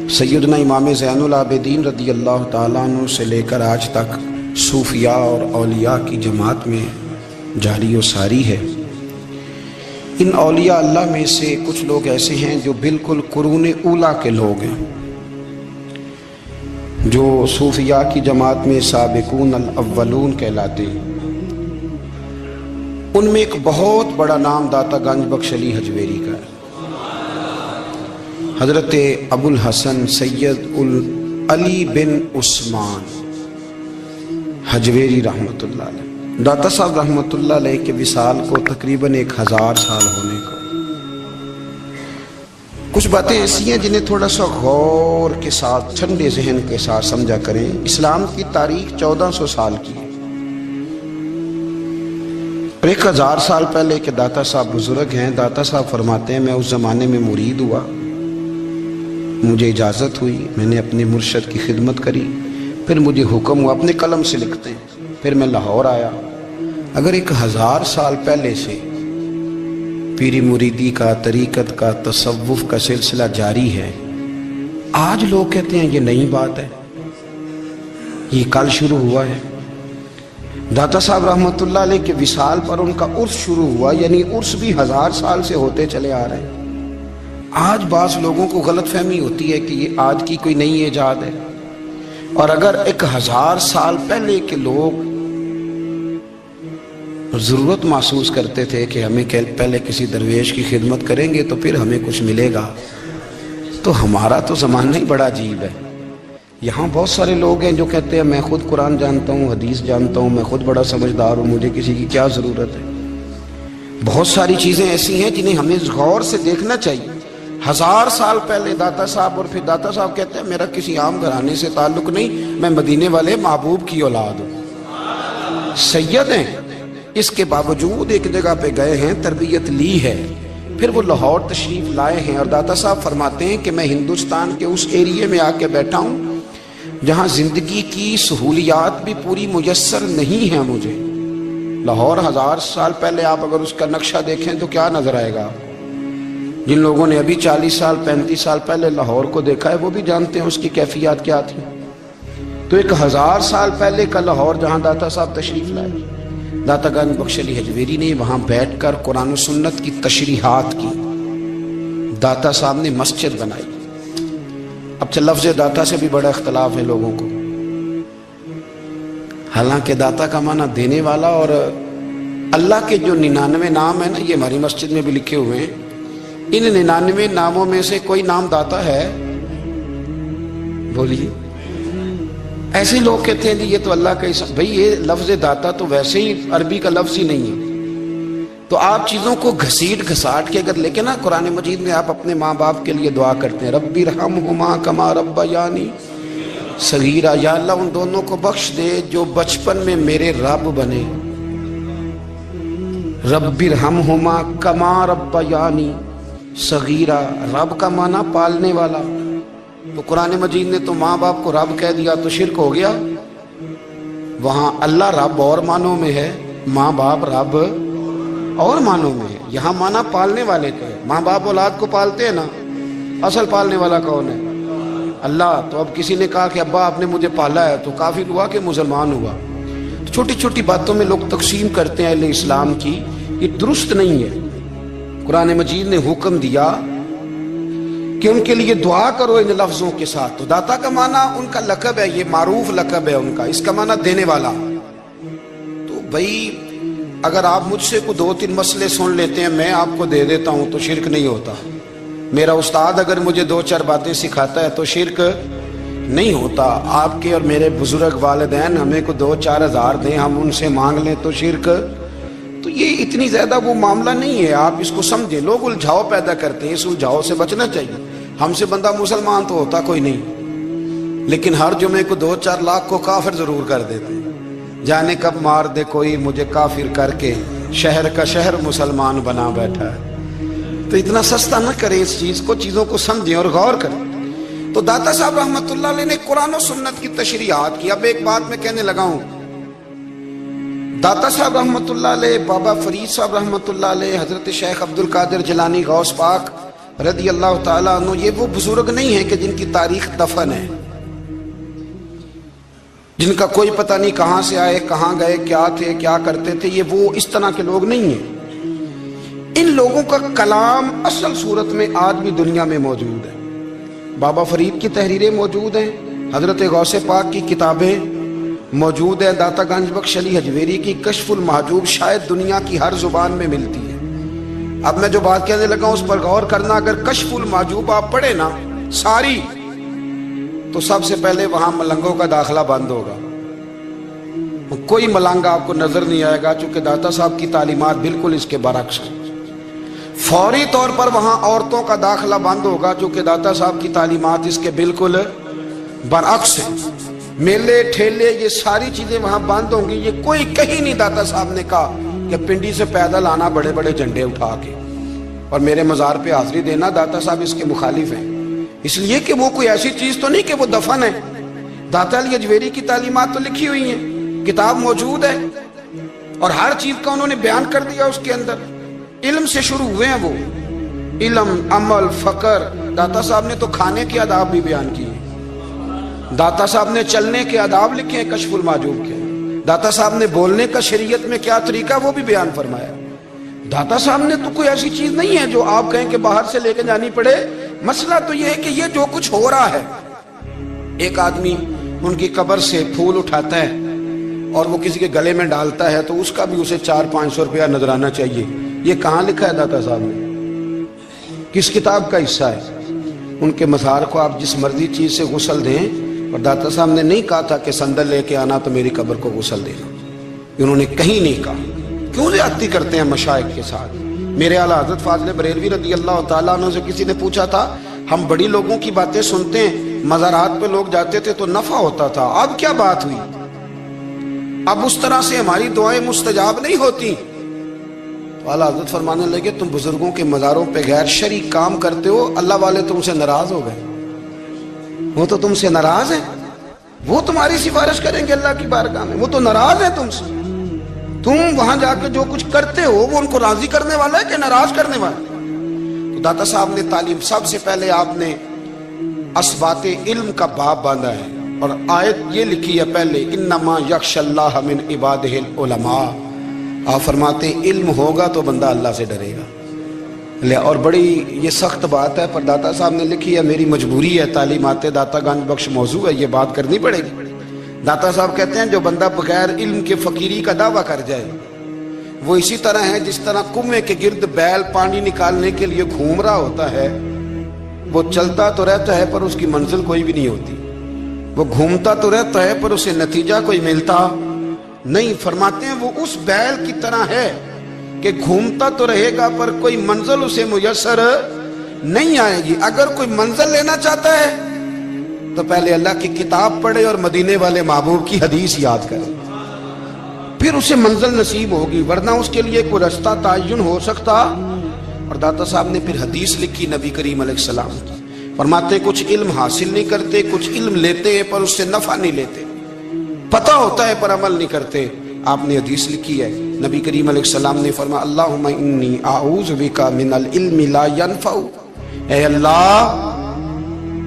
سیدنا امام زین العابدین رضی اللہ تعالیٰ عنہ سے لے کر آج تک صوفیاء اور اولیاء کی جماعت میں جاری و ساری ہے۔ ان اولیاء اللہ میں سے کچھ لوگ ایسے ہیں جو بالکل قرون اولیٰ کے لوگ ہیں، جو صوفیاء کی جماعت میں سابقون الاولون کہلاتے ہیں۔ ان میں ایک بہت بڑا نام داتا گنج بخش علی حجویری کا ہے۔ حضرت ابو الحسن سید علی بن عثمان حجویری رحمۃ اللہ علیہ، داتا صاحب رحمۃ اللہ علیہ کے وصال کو تقریباً 1000 سال ہونے کو۔ کچھ باتیں ایسی ہیں جنہیں تھوڑا سا غور کے ساتھ، ٹھنڈے ذہن کے ساتھ سمجھا کریں۔ اسلام کی تاریخ 1400 سال کی ہے، اور 1000 سال پہلے کے داتا صاحب بزرگ ہیں۔ داتا صاحب فرماتے ہیں میں اس زمانے میں مرید ہوا، مجھے اجازت ہوئی، میں نے اپنے مرشد کی خدمت کری، پھر مجھے حکم ہوا، اپنے قلم سے لکھتے ہیں، پھر میں لاہور آیا۔ اگر 1000 سال پہلے سے پیری مریدی کا، طریقت کا، تصوف کا سلسلہ جاری ہے، آج لوگ کہتے ہیں یہ نئی بات ہے، یہ کل شروع ہوا ہے۔ داتا صاحب رحمۃ اللہ علیہ کے وصال پر ان کا عرس شروع ہوا، یعنی عرس بھی 1000 سال سے ہوتے چلے آ رہے ہیں۔ آج بعض لوگوں کو غلط فہمی ہوتی ہے کہ یہ آج کی کوئی نئی ایجاد ہے، اور اگر 1000 سال پہلے کے لوگ ضرورت محسوس کرتے تھے کہ ہمیں پہلے کسی درویش کی خدمت کریں گے تو پھر ہمیں کچھ ملے گا، تو ہمارا تو زمانہ ہی بڑا عجیب ہے۔ یہاں بہت سارے لوگ ہیں جو کہتے ہیں میں خود قرآن جانتا ہوں، حدیث جانتا ہوں، میں خود بڑا سمجھدار ہوں، مجھے کسی کی کیا ضرورت ہے۔ بہت ساری چیزیں ایسی ہیں جنہیں ہمیں غور سے دیکھنا چاہیے۔ 1000 سال پہلے داتا صاحب، اور پھر داتا صاحب کہتے ہیں میرا کسی عام گھرانے سے تعلق نہیں، میں مدینے والے محبوب کی اولاد ہوں، سید ہیں۔ اس کے باوجود ایک جگہ پہ گئے ہیں، تربیت لی ہے، پھر وہ لاہور تشریف لائے ہیں، اور داتا صاحب فرماتے ہیں کہ میں ہندوستان کے اس ایریے میں آ کے بیٹھا ہوں جہاں زندگی کی سہولیات بھی پوری میسر نہیں ہیں مجھے۔ لاہور 1000 سال پہلے آپ اگر اس کا نقشہ دیکھیں تو کیا نظر آئے گا؟ جن لوگوں نے ابھی 40 سال 35 سال پہلے لاہور کو دیکھا ہے وہ بھی جانتے ہیں اس کی کیفیات کیا تھی۔ تو 1000 سال پہلے کا لاہور جہاں داتا صاحب تشریف لائے، داتا گنج بخش علی حجویری نے وہاں بیٹھ کر قرآن و سنت کی تشریحات کی۔ داتا صاحب نے مسجد بنائی۔ اب لفظ داتا سے بھی بڑا اختلاف ہے لوگوں کو، حالانکہ داتا کا معنی دینے والا، اور اللہ کے جو 99 نام ہیں نا، یہ ہماری مسجد میں بھی لکھے ہوئے ہیں، ان 99 ناموں میں سے کوئی نام داتا ہے؟ بولیے۔ ایسے لوگ کہتے ہیں جی یہ تو اللہ کا اسم، بھئی یہ لفظ داتا تو ویسے ہی عربی کا لفظ ہی نہیں ہے۔ تو آپ چیزوں کو گھسیٹ گھساٹ کے اگر لے کے نا، قرآن مجید میں آپ اپنے ماں باپ کے لیے دعا کرتے ہیں رب ارحمہما کما ربیانی صغیرا، یا اللہ ان دونوں کو بخش دے جو بچپن میں میرے رب بنے۔ رب ارحمہما کما ربیانی صغیرہ، رب کا معنی پالنے والا۔ تو قرآن مجید نے تو ماں باپ کو رب کہہ دیا تو شرک ہو گیا۔ وہاں اللہ رب اور معنوں میں ہے، ماں باپ رب اور معنوں میں ہے۔ یہاں معنی پالنے والے کا ہے۔ ماں باپ اولاد کو پالتے ہیں نا، اصل پالنے والا کون ہے؟ اللہ۔ تو اب کسی نے کہا کہ ابا آپ نے مجھے پالا ہے، تو کافر ہوا کہ مسلمان ہوا؟ چھوٹی چھوٹی باتوں میں لوگ تقسیم کرتے ہیں اہل اسلام کی، یہ درست نہیں ہے۔ قرآن مجید نے حکم دیا کہ ان کے لیے دعا کرو ان لفظوں کے ساتھ۔ تو داتا کا معنی ان کا لقب ہے، یہ معروف لقب ہے ان کا، اس کا معنی دینے والا۔ تو بھائی اگر آپ مجھ سے کوئی 2-3 مسئلے سن لیتے ہیں، میں آپ کو دے دیتا ہوں تو شرک نہیں ہوتا۔ میرا استاد اگر مجھے 2-4 باتیں سکھاتا ہے تو شرک نہیں ہوتا۔ آپ کے اور میرے بزرگ والدین ہمیں کو 2-4 ہزار دیں، ہم ان سے مانگ لیں تو شرک، تو یہ اتنی زیادہ وہ معاملہ نہیں ہے۔ آپ اس کو سمجھیں۔ لوگ الجھاؤ پیدا کرتے ہیں، اس الجھاؤ سے بچنا چاہیے۔ ہم سے بندہ مسلمان تو ہوتا کوئی نہیں، لیکن ہر جمعے کو 2-4 لاکھ کو کافر ضرور کر دیتے ہیں۔ جانے کب مار دے کوئی مجھے کافر کر کے، شہر کا شہر مسلمان بنا بیٹھا ہے۔ تو اتنا سستا نہ کریں اس چیز کو، چیزوں کو سمجھیں اور غور کریں۔ تو داتا صاحب رحمۃ اللہ علیہ نے قرآن و سنت کی تشریحات کی۔ اب ایک بات میں کہنے لگا ہوں، داتا صاحب رحمۃ اللہ علیہ، بابا فرید صاحب رحمۃ اللہ علیہ، حضرت شیخ عبد القادر جیلانی غوث پاک رضی اللہ تعالیٰ عنہ یہ وہ بزرگ نہیں ہیں کہ جن کی تاریخ دفن ہے، جن کا کوئی پتہ نہیں کہاں سے آئے، کہاں گئے، کیا تھے، کیا کرتے تھے، یہ وہ اس طرح کے لوگ نہیں ہیں۔ ان لوگوں کا کلام اصل صورت میں آج بھی دنیا میں موجود ہے۔ بابا فرید کی تحریریں موجود ہیں، حضرت غوث پاک کی کتابیں موجود ہیں، داتا گنج بخش علی حجویری کی کشف المحجوب شاید دنیا کی ہر زبان میں ملتی ہے۔ اب میں جو بات کہنے لگا اس پر غور کرنا، اگر کشف المحجوب آپ پڑھیں نا ساری، تو سب سے پہلے وہاں ملنگوں کا داخلہ بند ہوگا، کوئی ملنگ آپ کو نظر نہیں آئے گا، چونکہ داتا صاحب کی تعلیمات بالکل اس کے برعکس ہیں۔ فوری طور پر وہاں عورتوں کا داخلہ بند ہوگا، چونکہ داتا صاحب کی تعلیمات اس کے بالکل برعکس ہیں۔ میلے ٹھیلے یہ ساری چیزیں وہاں بند ہوں گی۔ یہ کوئی کہیں نہیں داتا صاحب نے کہا کہ پنڈی سے پیدل آنا بڑے بڑے جھنڈے اٹھا کے اور میرے مزار پہ حاضری دینا، داتا صاحب اس کے مخالف ہیں، اس لیے کہ وہ کوئی ایسی چیز تو نہیں کہ وہ دفن ہے۔ داتا علی حجویری کی تعلیمات تو لکھی ہوئی ہیں، کتاب موجود ہے، اور ہر چیز کا انہوں نے بیان کر دیا اس کے اندر۔ علم سے شروع ہوئے ہیں وہ، علم، عمل، فقر۔ داتا صاحب نے تو کھانے کے آداب بھی بیان کیے، داتا صاحب نے چلنے کے آداب لکھے ہیں کشف المحجوب کے، داتا صاحب نے بولنے کا شریعت میں کیا طریقہ وہ بھی بیان فرمایا۔ داتا صاحب نے تو کوئی ایسی چیز نہیں ہے جو آپ کہیں کہ باہر سے لے کے جانی پڑے۔ مسئلہ تو یہ ہے کہ یہ جو کچھ ہو رہا ہے، ایک آدمی ان کی قبر سے پھول اٹھاتا ہے اور وہ کسی کے گلے میں ڈالتا ہے تو اس کا بھی اسے 400-500 روپیہ نظرانہ چاہیے۔ یہ کہاں لکھا ہے داتا صاحب نے؟ کس کتاب کا حصہ ہے؟ ان کے مزار کو آپ جس مرضی چیز سے غسل دیں، اور داتا صاحب نے نہیں کہا تھا کہ سندل لے کے آنا تو میری قبر کو غسل دینا، انہوں نے کہیں نہیں کہا۔ کیوں زیادتی کرتے ہیں مشائخ کے ساتھ؟ میرے اعلیٰ حضرت فاضل بریلوی رضی اللہ تعالیٰ عنہ سے کسی نے پوچھا تھا، ہم بڑی لوگوں کی باتیں سنتے ہیں، مزارات پہ لوگ جاتے تھے تو نفع ہوتا تھا، اب کیا بات ہوئی؟ اب اس طرح سے ہماری دعائیں مستجاب نہیں ہوتی۔ تو اعلیٰ حضرت فرمانے لگے، تم بزرگوں کے مزاروں پہ غیر شرعی کام کرتے ہو، اللہ والے تم سے ناراض ہو گئے، وہ تو تم سے ناراض ہیں، وہ تمہاری سفارش کریں گے اللہ کی بارگاہ میں، وہ تو ناراض ہیں تم سے۔ تم وہاں جا کے جو کچھ کرتے ہو وہ ان کو راضی کرنے والا ہے کہ ناراض کرنے والا ہے؟ تو داتا صاحب نے تعلیم، سب سے پہلے آپ نے اسبات علم کا باب باندھا ہے، اور آیت یہ لکھی ہے پہلے، انما یخش اللہ من عبادہ العلماء۔ آپ فرماتے ہیں علم ہوگا تو بندہ اللہ سے ڈرے گا۔ اور بڑی یہ سخت بات ہے، پر داتا صاحب نے لکھی ہے، میری مجبوری ہے، تعلیمات داتا گنج بخش موضوع ہے، یہ بات کرنی پڑے گی۔ داتا صاحب کہتے ہیں جو بندہ بغیر علم کے فقیری کا دعویٰ کر جائے وہ اسی طرح ہے جس طرح کنویں کے گرد بیل پانی نکالنے کے لیے گھوم رہا ہوتا ہے، وہ چلتا تو رہتا ہے پر اس کی منزل کوئی بھی نہیں ہوتی، وہ گھومتا تو رہتا ہے پر اسے نتیجہ کوئی ملتا نہیں۔ فرماتے ہیں وہ اس بیل کی طرح ہے کہ گھومتا تو رہے گا پر کوئی منزل اسے میسر نہیں آئے گی۔ اگر کوئی منزل لینا چاہتا ہے تو پہلے اللہ کی کتاب پڑھے اور مدینے والے محبوب کی حدیث یاد کرے، پھر اسے منزل نصیب ہوگی، ورنہ اس کے لیے کوئی رستہ تعین ہو سکتا۔ اور داتا صاحب نے پھر حدیث لکھی نبی کریم علیہ السلام کی، فرماتے ہیں کچھ علم حاصل نہیں کرتے، کچھ علم لیتے ہیں پر اس سے نفع نہیں لیتے، پتہ ہوتا ہے پر عمل نہیں کرتے۔ آپ نے حدیث لکھی ہے، نبی کریم علیہ السلام نے فرمایا اللہم انی اعوذ بک من العلم لا ینفع، اے اللہ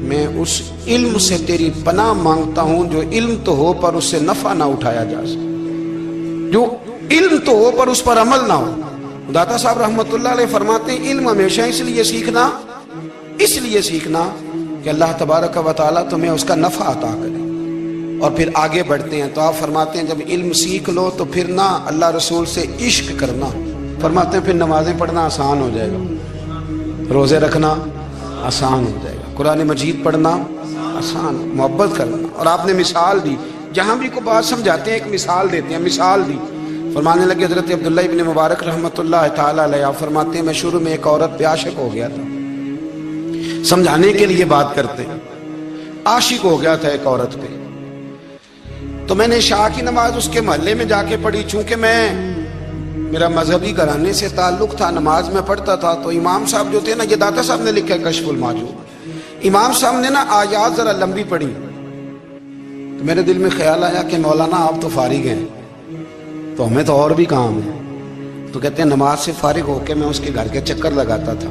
میں اس علم سے تیری پناہ مانگتا ہوں جو علم تو ہو پر اس سے نفع نہ اٹھایا جا سکے، جو علم تو ہو پر اس پر عمل نہ ہو۔ داتا صاحب رحمۃ اللہ علیہ فرماتے ہیں علم ہمیشہ اس لیے سیکھنا کہ اللہ تبارک و تعالیٰ تمہیں اس کا نفع عطا کرے، اور پھر آگے بڑھتے ہیں۔ تو آپ فرماتے ہیں جب علم سیکھ لو تو پھر نہ اللہ رسول سے عشق کرنا، فرماتے ہیں پھر نمازیں پڑھنا آسان ہو جائے گا، روزے رکھنا آسان ہو جائے گا، قرآن مجید پڑھنا آسان، محبت کرنا۔ اور آپ نے مثال دی، جہاں بھی کوئی بات سمجھاتے ہیں ایک مثال دیتے ہیں، مثال دی، فرمانے لگے حضرت عبداللہ ابن مبارک رحمۃ اللہ تعالیٰ علیہ، آپ فرماتے ہیں میں شروع میں ایک عورت پہ عاشق ہو گیا تھا، سمجھانے کے لیے بات کرتے ہیں، عاشق ہو گیا تھا ایک عورت پہ، تو میں نے عشاء کی نماز اس کے محلے میں جا کے پڑھی، چونکہ میرا مذہبی گھرانے سے تعلق تھا، نماز میں پڑھتا تھا، تو امام صاحب جو تھے نا، یہ داتا صاحب نے لکھا ہے کشف المحجوب، امام صاحب نے نا آیات ذرا لمبی پڑھی، تو میرے دل میں خیال آیا کہ مولانا آپ تو فارغ ہیں تو ہمیں تو اور بھی کام ہے، تو کہتے ہیں نماز سے فارغ ہو کے میں اس کے گھر کے چکر لگاتا تھا،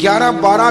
11-12